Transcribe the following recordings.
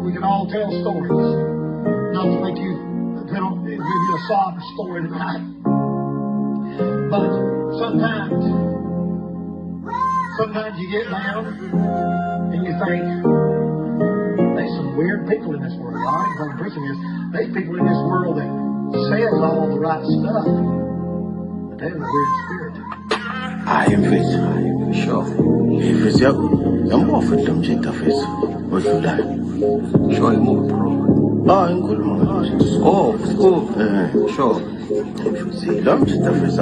we can all tell stories. Not to make you give you a sob story tonight. But sometimes you get down and you think, there's some weird people in this world. I ain't going to preach this. There's people in this world that says all the right stuff, but they have a weird spirit. I am fit. Sure. If it's I'm more fit than check the face. What you like? Sure, I'm more pro. I'm good. School. Sure. See, don't check the face.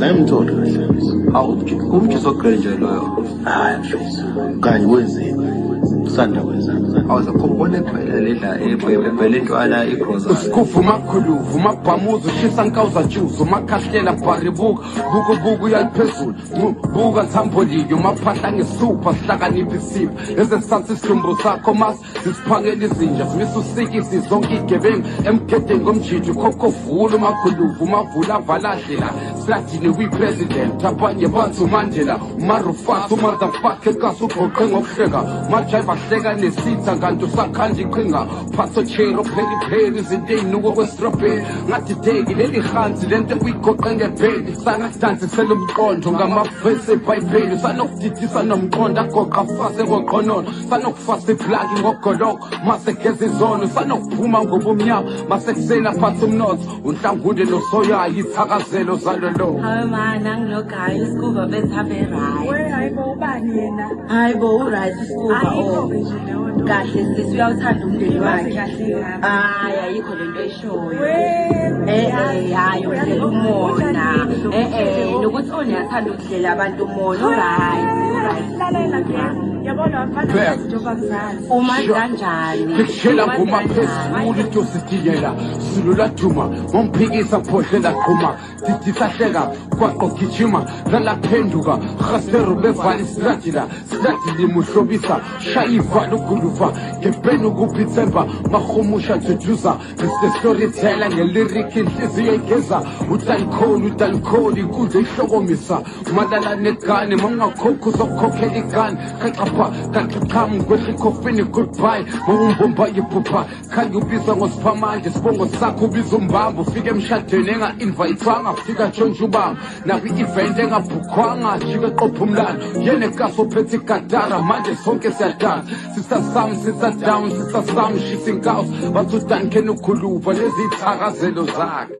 I'm told you. How would you come to so crazy? I'm fit. Can you win it? Awuza khona ephelela ebelentwana igroza Sikuvuma khulu vuma bhamuza ushisa nkawuza juice umakhahlela bharibuka buku yaliphezulu buka thambolile umaphahla ngesupha sihlakanipha isipho ezesansi isidumbu sakho mas sisiphangela izinja simisa usikisi zonke igebengu emgedeni ngomjiji khokho vula umakhulu umavula avaladlela sladini kwi-president abanye bantu uMandela umarufat umotherfucker kasu ugoqe ngokuhleka majiva hleka nesitha kanti usakhanja iqhinga phaso chero pheli izinto ey'nuko kwestrobheri ngadideki leli hansi lento kuyigoqe ngebhedi sangadanzisela umqondo ngamavesi ebhayibheli sanokudidisa nomqondo agoqa fase ngoqonono sanokufasa iplagi ngogoloko masegeza izono sanokuphuma ngobumnyama masekusena phansi umnotho unhlangunde nosoyayo ithakazelo zalo lo hayi mana angilogayi isikuba bethabe right we hayibo ubani yena hayibo uright isikuba kahle sisi uyawuthanda umndeni wakhe hayi ayikho lento eshoyo hayi udlela umona nokuthi oneyathanda ukudlela abantu umona uright yabona mfana njengoba kuzali uma kanjani ngishela kumaphezulu intosidiyela silula thuma ngomphikisa phohlela qhuma didisahleka kwaqogijima lalaphenduka khaseru bevali sladila muhlobisa shayiva lokuluva ngempeni ukupitsemba mahumusha tujuza Mr. Storyteller ngeliriki inhliziyo igeza utalikholi kuze ihlokomisa malala negane mangakhokho uzokhokhela igane kaxaqam kwehla ikhofini goodbye mawumbomba iphupha khanye ubizwa ngosiphamanje sibongo sakho ubiza umbamba ufike emshadweni enga-invayithwanga fika tshontshe ubamba nakwi-event engabhukhwanga jike qopha umlando yenekaso ophethe igadara manje sonke siyadansa sisa sami shisa inkawu bathi udankeni ukhuluva lezi ithakazelo zakhe